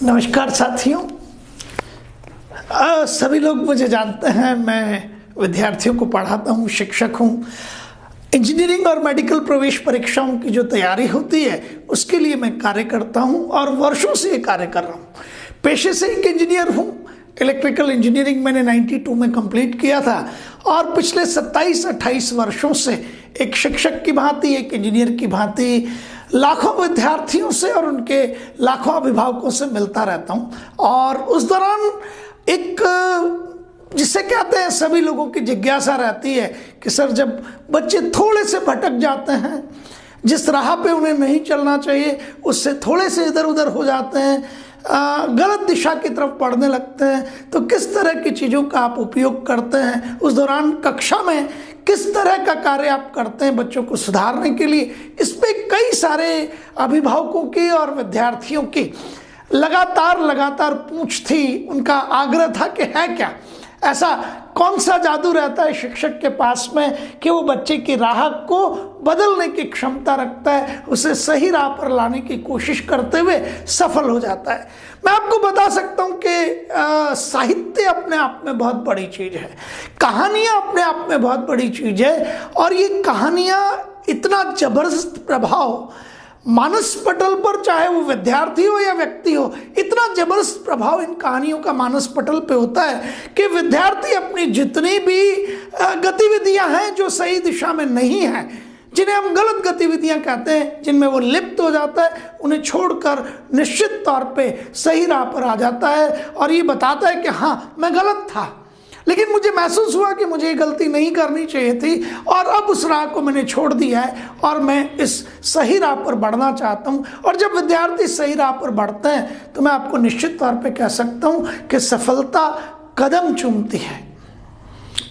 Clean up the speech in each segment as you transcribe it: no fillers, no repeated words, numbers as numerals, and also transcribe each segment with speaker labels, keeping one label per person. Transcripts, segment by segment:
Speaker 1: नमस्कार साथियों। सभी लोग मुझे जानते हैं, मैं विद्यार्थियों को पढ़ाता हूँ, शिक्षक हूँ। इंजीनियरिंग और मेडिकल प्रवेश परीक्षाओं की जो तैयारी होती है उसके लिए मैं कार्य करता हूँ और वर्षों से ये कार्य कर रहा हूँ। पेशे से एक इंजीनियर हूँ। इलेक्ट्रिकल इंजीनियरिंग मैंने 92 में कंप्लीट किया था और पिछले 27-28 वर्षों से एक शिक्षक की भांति, एक इंजीनियर की भांति लाखों विद्यार्थियों से और उनके लाखों अभिभावकों से मिलता रहता हूँ। और उस दौरान एक जिसे कहते हैं, सभी लोगों की जिज्ञासा रहती है कि सर, जब बच्चे थोड़े से भटक जाते हैं, जिस राह पे उन्हें नहीं चलना चाहिए उससे थोड़े से इधर उधर हो जाते हैं, गलत दिशा की तरफ पढ़ने लगते हैं, तो किस तरह की चीज़ों का आप उपयोग करते हैं? उस दौरान कक्षा में किस तरह का कार्य आप करते हैं बच्चों को सुधारने के लिए? इस पे कई सारे अभिभावकों की और विद्यार्थियों की लगातार पूछ थी। उनका आग्रह था कि है क्या ऐसा, कौन सा जादू रहता है शिक्षक के पास में कि वो बच्चे की राह को बदलने की क्षमता रखता है, उसे सही राह पर लाने की कोशिश करते हुए सफल हो जाता है। मैं आपको बता सकता हूँ कि साहित्य अपने आप में बहुत बड़ी चीज़ है, कहानियाँ अपने आप में बहुत बड़ी चीज़ है। और ये कहानियाँ इतना जबरदस्त प्रभाव मानस पटल पर, चाहे वो विद्यार्थी हो या व्यक्ति हो, इतना जबरदस्त प्रभाव इन कहानियों का मानस पटल पे होता है कि विद्यार्थी अपनी जितनी भी गतिविधियां हैं जो सही दिशा में नहीं हैं, जिन्हें हम गलत गतिविधियां कहते हैं, जिनमें वो लिप्त हो जाता है, उन्हें छोड़कर निश्चित तौर पे सही राह पर आ जाता है और ये बताता है कि हाँ, मैं गलत था, लेकिन मुझे महसूस हुआ कि मुझे ये गलती नहीं करनी चाहिए थी और अब उस राह को मैंने छोड़ दिया है और मैं इस सही राह पर बढ़ना चाहता हूँ। और जब विद्यार्थी सही राह पर बढ़ते हैं तो मैं आपको निश्चित तौर पे कह सकता हूँ कि सफलता कदम चूमती है।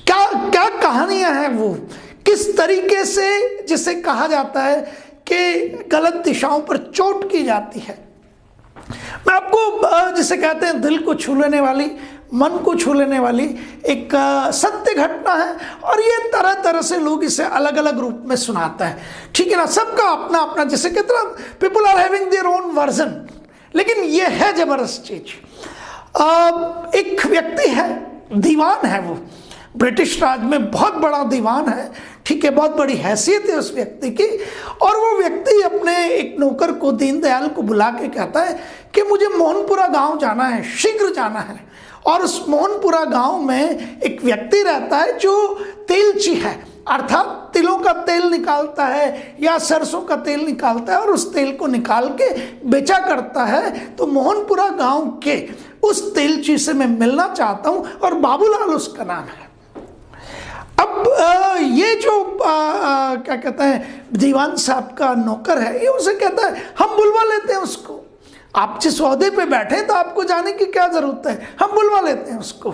Speaker 1: क्या क्या कहानियाँ हैं वो, किस तरीके से जिसे कहा जाता है कि गलत दिशाओं पर चोट की जाती है। मैं आपको जिसे कहते हैं दिल को छू लेने वाली, मन को छू लेने वाली एक सत्य घटना है और ये तरह तरह से लोग इसे अलग अलग रूप में सुनाते हैं, ठीक है ना। सबका अपना अपना, जैसे कहते हैं, people are having their own version, लेकिन ये है जबरदस्त चीज। एक व्यक्ति है, दीवान है, वो ब्रिटिश राज में बहुत बड़ा दीवान है, ठीक है, बहुत बड़ी हैसियत है उस व्यक्ति की। और वो व्यक्ति अपने एक नौकर को, दीनदयाल को बुला के कहता है कि मुझे मोहनपुरा गांव जाना है, शीघ्र जाना है। और उस मोहनपुरा गांव में एक व्यक्ति रहता है जो तेलची है, अर्थात तिलों का तेल निकालता है या सरसों का तेल निकालता है और उस तेल को निकाल के बेचा करता है। तो मोहनपुरा गांव के उस तेलची से मैं मिलना चाहता हूं और बाबूलाल उसका नाम है। अब ये जो क्या कहते हैं, दीवान साहब का नौकर है, ये उसे कहता है हम बुलवा लेते हैं उसको, आप जिस ओहदे पे बैठे तो आपको जाने की क्या जरूरत है, हम बुलवा लेते हैं उसको।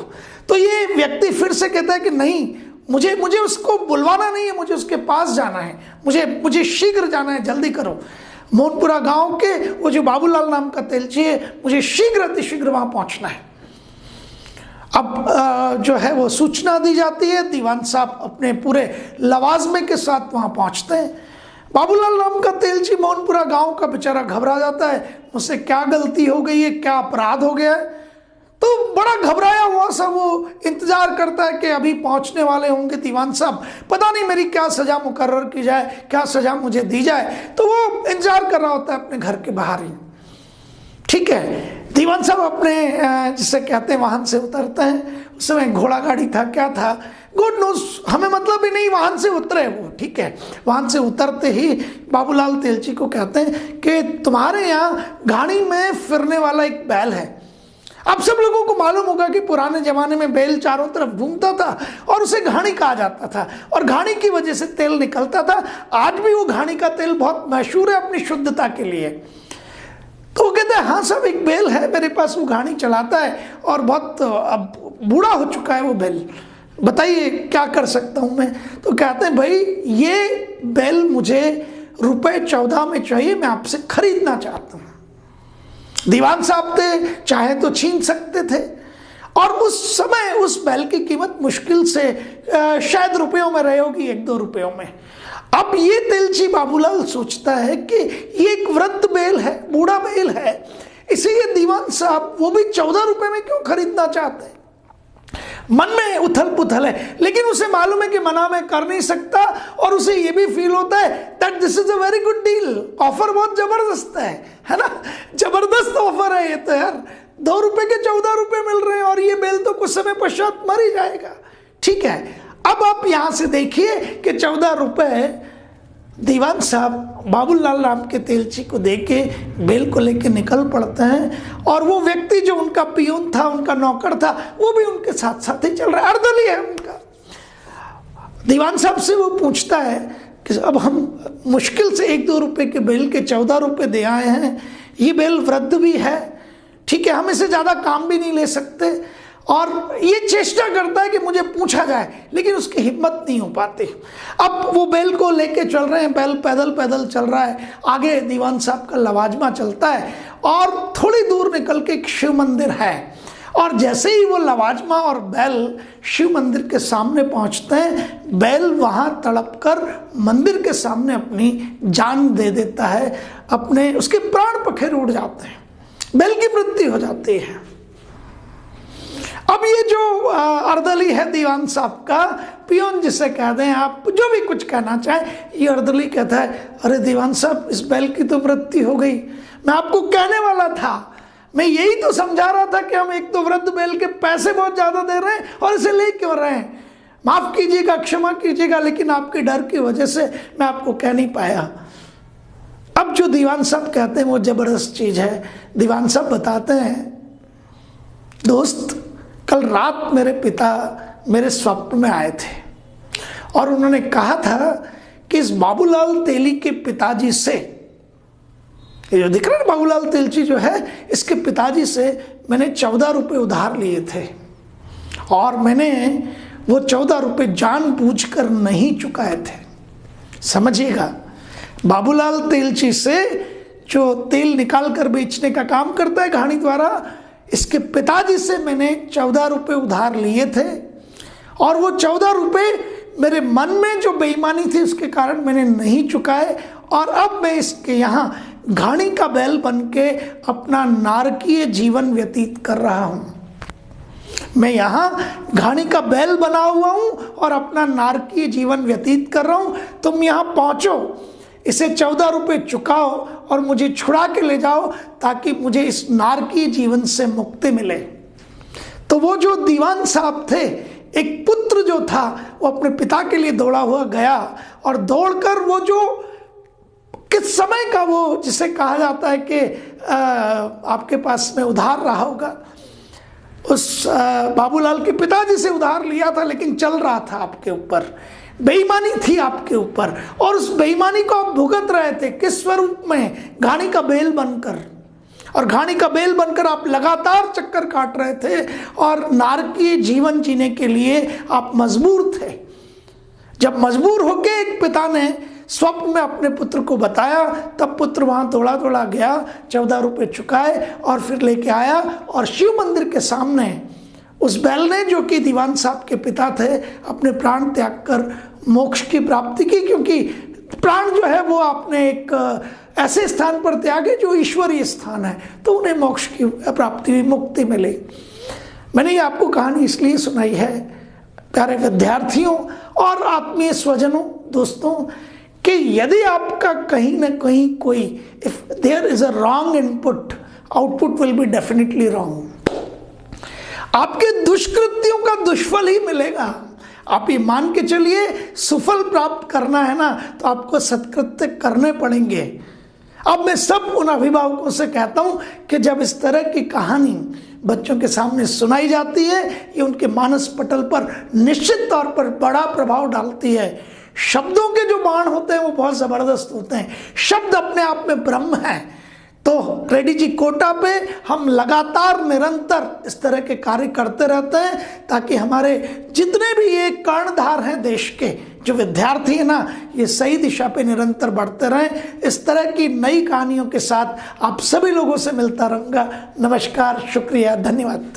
Speaker 1: तो ये व्यक्ति फिर से कहता है कि नहीं, मुझे उसको बुलवाना नहीं है, मुझे उसके पास जाना है, मुझे शीघ्र जाना है, जल्दी करो। मोहनपुरा गांव के वो जो बाबूलाल नाम का तेलची है, मुझे शीघ्र अतिशीघ्र वहां पहुंचना है। अब जो है वो सूचना दी जाती है, दीवान साहब अपने पूरे लवाजमे के साथ वहां पहुंचते हैं। बाबूलाल नाम का तेलची मोहनपुरा गांव का बेचारा घबरा जाता है, मुझसे क्या गलती हो गई है, क्या अपराध हो गया है। तो बड़ा घबराया हुआ सा वो इंतजार करता है कि अभी पहुंचने वाले होंगे दीवान साहब, पता नहीं मेरी क्या सजा मुकर्रर की जाए, क्या सजा मुझे दी जाए। तो वो इंतजार कर रहा होता है अपने घर के बाहर ही, ठीक है। दीवान साहब अपने जिसे कहते हैं वाहन से उतरते हैं। उस समय घोड़ा गाड़ी था, क्या था, गुड न्यूज, हमें मतलब ही नहीं, वाहन से उतरे वो, ठीक है। वाहन से उतरते ही बाबूलाल तेलची को कहते हैं कि तुम्हारे यहाँ घाणी में फिरने वाला एक बैल है। अब सब लोगों को मालूम होगा कि पुराने जमाने में बैल चारों तरफ घूमता था और उसे घाणी कहा जाता था और घाणी की वजह से तेल निकलता था। आज भी वो घाणी का तेल बहुत मशहूर है अपनी शुद्धता के लिए। तो वो कहते हैं हाँ साहब, एक बैल है मेरे पास, वो घाणी चलाता है और बहुत अब बूढ़ा हो चुका है वो बैल, बताइए क्या कर सकता हूँ मैं। तो कहते हैं भाई, ये बैल मुझे ₹14 में चाहिए, मैं आपसे खरीदना चाहता हूँ। दीवान साहब थे, चाहे तो छीन सकते थे और उस समय उस बैल की कीमत मुश्किल से शायद रुपयों में रही होगी, 1-2 रुपयों में। अब ये तेलची बाबूलाल सोचता है कि ये एक वृद्ध बैल है, बूढ़ा बैल है, इसीलिए दीवान साहब वो भी 14 रुपए में क्यों खरीदना चाहते हैं? मन में उथल पुथल है, लेकिन उसे मालूम है कि मना में कर नहीं सकता, और उसे ये भी फील होता है that this is a very good deal. Offer बहुत जबरदस्त है ना, जबरदस्त ऑफर है ये तो यार। 2 रुपए के 14 रुपए मिल रहे हैं, और ये बेल तो कुछ समय पश्चात मर ही जाएगा। ठीक है, अब आप यहां से देखिए कि 14 रुपए दीवान साहब बाबूलाल राम के तेलची को देके बेल को लेके निकल पड़ते हैं, और वो व्यक्ति जो उनका पियून था, उनका नौकर था, वो भी उनके साथ साथ ही चल रहा है, अर्दली है उनका। दीवान साहब से वो पूछता है कि अब हम मुश्किल से 1-2 रुपए के बेल के 14 रुपए दे आए हैं, ये बेल वृद्ध भी है, ठीक है, हम इसे ज़्यादा काम भी नहीं ले सकते, और ये चेष्टा करता है कि मुझे पूछा जाए, लेकिन उसकी हिम्मत नहीं हो पाती। अब वो बैल को लेके चल रहे हैं, बैल पैदल पैदल चल रहा है, आगे दीवान साहब का लवाजमा चलता है, और थोड़ी दूर निकल के एक शिव मंदिर है, और जैसे ही वो लवाजमा और बैल शिव मंदिर के सामने पहुंचते हैं, बैल वहां तड़प कर मंदिर के सामने अपनी जान दे देता है, अपने उसके प्राण पखेर उड़ जाते हैं, बैल की मृत्यु हो जाती है। अब ये जो अर्दली है दीवान साहब का, पियोन जिसे कह दें आप, जो भी कुछ कहना चाहें, ये अर्दली कहता है अरे दीवान साहब, इस बैल की तो मृत्यु हो गई, मैं आपको कहने वाला था, मैं यही तो समझा रहा था कि हम एक तो वृद्ध बैल के पैसे बहुत ज़्यादा दे रहे हैं और इसे ले क्यों रहे हैं, माफ़ कीजिएगा, क्षमा कीजिएगा, लेकिन आपके डर की वजह से मैं आपको कह नहीं पाया। अब जो दीवान साहब कहते हैं वो ज़बरदस्त चीज़ है। दीवान साहब बताते हैं, दोस्त कल रात मेरे पिता मेरे स्वप्न में आए थे, और उन्होंने कहा था कि इस बाबूलाल तेली के पिताजी से, ये जो दिख रहा है बाबूलाल तेलची जो है, इसके पिताजी से मैंने 14 रुपये उधार लिए थे, और मैंने वो 14 रुपये जानबूझकर नहीं चुकाए थे। समझिएगा, बाबूलाल तेलची से जो तेल निकाल कर बेचने का काम करता है घाणी द्वारा, इसके पिताजी से मैंने 14 रुपये उधार लिए थे, और वो 14 रुपये मेरे मन में जो बेईमानी थी उसके कारण मैंने नहीं चुकाए, और अब मैं इसके यहाँ घाणी का बैल बन के अपना नारकीय जीवन व्यतीत कर रहा हूँ। मैं यहाँ घाणी का बैल बना हुआ हूँ और अपना नारकीय जीवन व्यतीत कर रहा हूँ। तुम यहाँ पहुँचो, इसे 14 रुपये चुकाओ और मुझे छुड़ा के ले जाओ, ताकि मुझे इस नारकीय जीवन से मुक्ति मिले। तो वो जो दीवान साहब थे, एक पुत्र जो था, वो अपने पिता के लिए दौड़ा हुआ गया, और दौड़कर वो जो किस समय का वो जिसे कहा जाता है कि आपके पास में उधार रहा होगा, उस बाबूलाल के पिताजी से उधार लिया था, लेकिन चल रहा था आपके ऊपर, बेईमानी थी आपके ऊपर, और उस बेईमानी को आप भुगत रहे थे किस स्वरूप में? घाणी का बैल बनकर। और घाणी का बैल बनकर आप लगातार चक्कर काट रहे थे, और नारकीय जीवन जीने के लिए आप मजबूर थे। जब मजबूर होके एक पिता ने स्वप्न में अपने पुत्र को बताया, तब पुत्र वहाँ दौड़ा दौड़ा गया, 14 रुपये चुकाए और फिर लेके आया, और शिव मंदिर के सामने उस बैल ने, जो कि दीवान साहब के पिता थे, अपने प्राण त्याग कर मोक्ष की प्राप्ति की, क्योंकि प्राण जो है वो आपने एक ऐसे स्थान पर त्यागे जो ईश्वरीय स्थान है, तो उन्हें मोक्ष की प्राप्ति हुई, मुक्ति मिली। मैंने ये आपको कहानी इसलिए सुनाई है प्यारे विद्यार्थियों और आत्मीय स्वजनों, दोस्तों, कि यदि आपका कहीं ना कहीं कोई, if there is a wrong input, output will be definitely wrong. आपके दुष्कृत्यों का दुष्फल ही मिलेगा। आप ये मान के चलिए, सुफल प्राप्त करना है ना, तो आपको सत्कृत्य करने पड़ेंगे। अब मैं सब उन अभिभावकों से कहता हूं कि जब इस तरह की कहानी बच्चों के सामने सुनाई जाती है, ये उनके मानस पटल पर निश्चित तौर पर बड़ा प्रभाव डालती है। शब्दों के जो बाण होते हैं वो बहुत ज़बरदस्त होते हैं। शब्द अपने आप में ब्रह्म है। तो रेड्डी जी कोटा पे हम लगातार निरंतर इस तरह के कार्य करते रहते हैं, ताकि हमारे जितने भी ये कर्णधार हैं देश के, जो विद्यार्थी है ना, ये सही दिशा पे निरंतर बढ़ते रहें। इस तरह की नई कहानियों के साथ आप सभी लोगों से मिलता रहूँगा। नमस्कार, शुक्रिया, धन्यवाद।